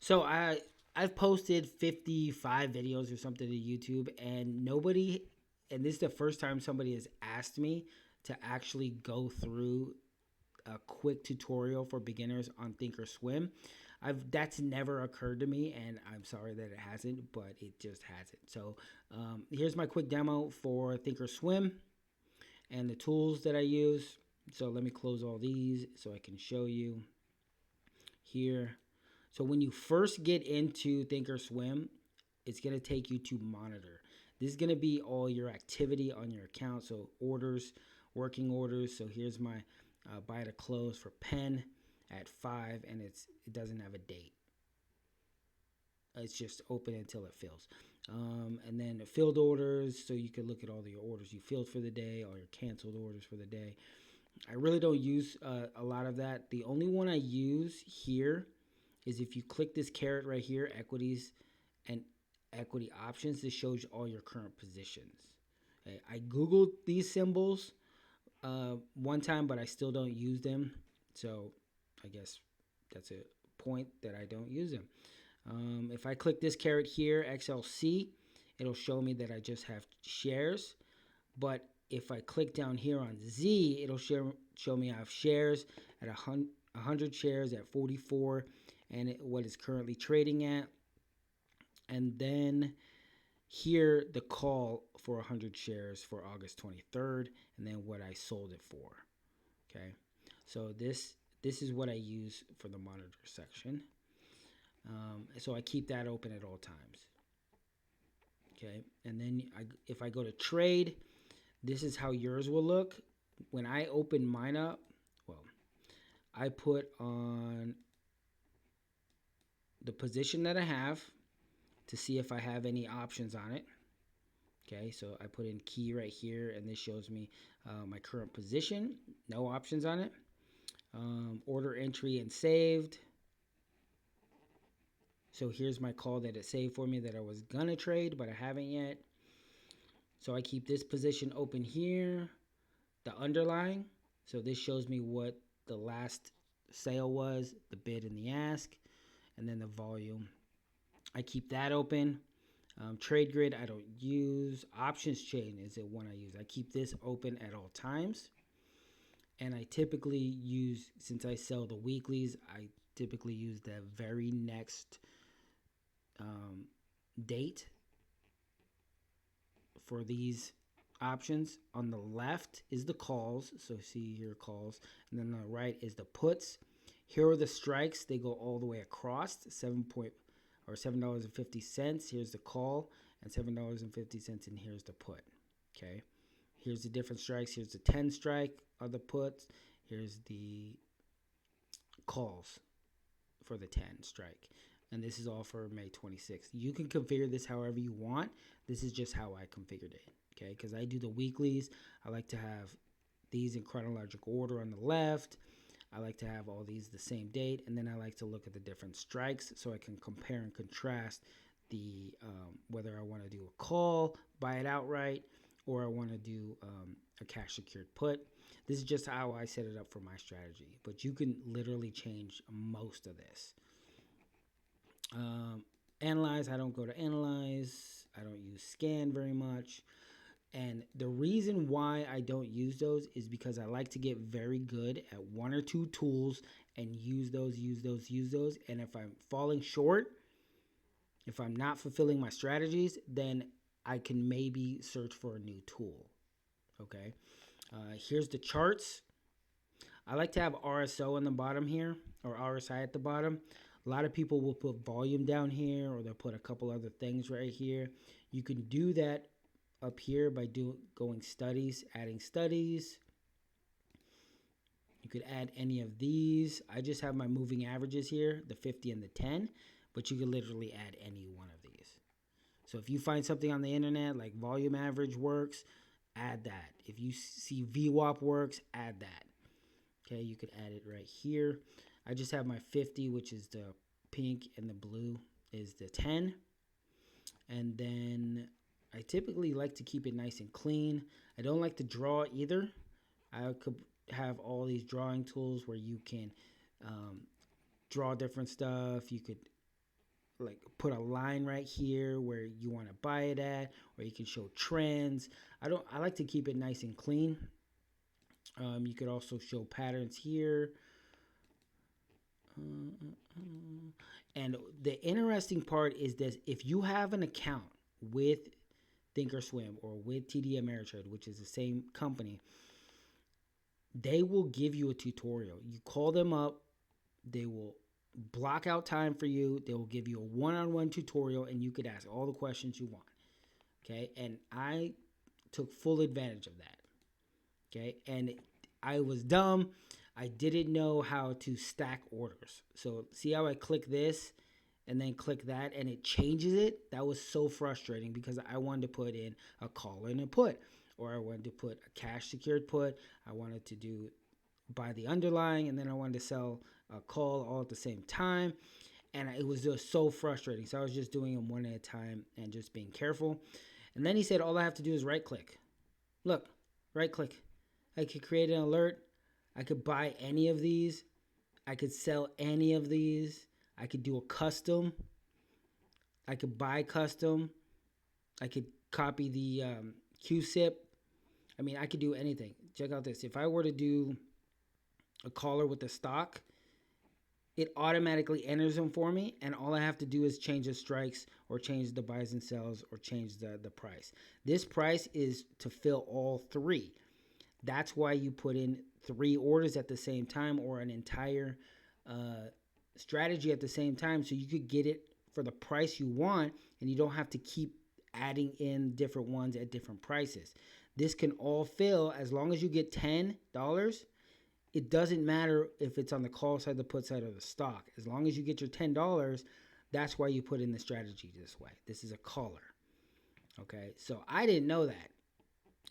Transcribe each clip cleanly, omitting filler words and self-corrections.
So I've posted 55 videos or something to YouTube, and nobody, and this is the first time somebody has asked me to actually go through a quick tutorial for beginners on Thinkorswim. That's never occurred to me, and I'm sorry that it hasn't, but it just hasn't. So here's my quick demo for Thinkorswim and the tools that I use. So let me close all these so I can show you here. So when you first get into Thinkorswim, it's going to take you to monitor. This is going to be all your activity on your account. So orders, working orders. So here's my buy to close for pen at 5, and it doesn't have a date. It's just open until it fills. And then the filled orders, so you can look at all the orders you filled for the day, all your canceled orders for the day. I really don't use a lot of that. The only one I use here is if you click this caret right here, equities and equity options, this shows you all your current positions. Okay, I Googled these symbols one time, but I still don't use them. So I guess that's a point that I don't use them. If I click this caret here, XLC, it'll show me that I just have shares. But if I click down here on Z, it'll show me I have shares at 100 shares at 44 and what is currently trading at. And then here the call for 100 shares for August 23rd, and then what I sold it for. Okay, so this is what I use for the monitor section. So I keep that open at all times. Okay, and then if I go to trade, this is how yours will look. When I open mine up, well, I put on the position that I have to see if I have any options on it. Okay, so I put in key right here, and this shows me my current position. No options on it. Order entry and saved. So here's my call that it saved for me that I was gonna trade, but I haven't yet. So I keep this position open here. The underlying. So this shows me what the last sale was, the bid and the ask, and then the volume. I keep that open. Trade grid I don't use. Options chain is the one I use. I keep this open at all times. And I typically use, since I sell the weeklies, I typically use the very next date for these options. On the left is the calls. So see here calls. And then on the right is the puts. Here are the strikes. They go all the way across. $7.50. Here's the call, and $7.50, and here's the put. Okay. Here's the different strikes. Here's the 10 strike of the puts. Here's the calls for the 10 strike. And this is all for May 26th. You can configure this however you want. This is just how I configured it. Okay. Because I do the weeklies. I like to have these in chronological order on the left. I like to have all these the same date, and then I like to look at the different strikes so I can compare and contrast the whether I want to do a call, buy it outright, or I want to do a cash secured put. This is just how I set it up for my strategy, but you can literally change most of this. Analyze, I don't go to analyze. I don't use scan very much. And the reason why I don't use those is because I like to get very good at one or two tools and use those. And if I'm falling short, if I'm not fulfilling my strategies, then I can maybe search for a new tool. Okay. Here's the charts. I like to have RSO on the bottom here, or RSI at the bottom. A lot of people will put volume down here, or they'll put a couple other things right here. You can do that up here by going studies, adding studies. You could add any of these. I just have my moving averages here, the 50 and the 10, but you could literally add any one of these. So if you find something on the internet like volume average works, add that. If you see VWAP works, add that. Okay, you could add it right here. I just have my 50, which is the pink, and the blue is the 10. And then I typically like to keep it nice and clean. I don't like to draw either. I could have all these drawing tools where you can draw different stuff. You could like put a line right here where you want to buy it at, or you can show trends. I like to keep it nice and clean. You could also show patterns here. And the interesting part is this: if you have an account with Thinkorswim or with TD Ameritrade, which is the same company, they will give you a tutorial. You call them up, they will block out time for you. They will give you a one-on-one tutorial, and you could ask all the questions you want. Okay, and I took full advantage of that. Okay, and I was dumb. I didn't know how to stack orders. So see how I click this and then click that and it changes it? That was so frustrating because I wanted to put in a call and a put, or I wanted to put a cash secured put. I wanted to do buy the underlying, and then I wanted to sell a call all at the same time. And it was just so frustrating. So I was just doing them one at a time and just being careful. And then he said, all I have to do is right click. Look, right click. I could create an alert. I could buy any of these. I could sell any of these. I could do a custom. I could buy custom. I could copy the QSIP. I mean, I could do anything. Check out this. If I were to do a caller with a stock, it automatically enters them for me, and all I have to do is change the strikes or change the buys and sells or change the price. This price is to fill all three. That's why you put in 3 orders at the same time, or an entire strategy at the same time, so you could get it for the price you want, and you don't have to keep adding in different ones at different prices. This can all fill as long as you get $10. It doesn't matter if it's on the call side, the put side, or the stock. As long as you get your $10, that's why you put in the strategy this way. This is a caller. Okay, so I didn't know that.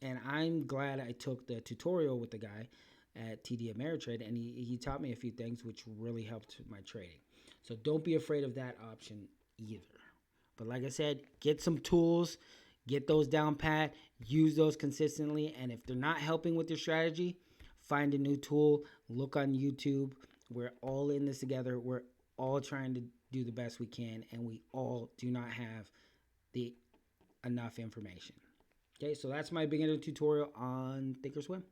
And I'm glad I took the tutorial with the guy at TD Ameritrade, and he taught me a few things which really helped my trading. So don't be afraid of that option either. But like I said, get some tools, get those down pat, use those consistently, and if they're not helping with your strategy, find a new tool, look on YouTube. We're all in this together. We're all trying to do the best we can, and we all do not have the enough information. Okay, so that's my beginner tutorial on Thinkorswim.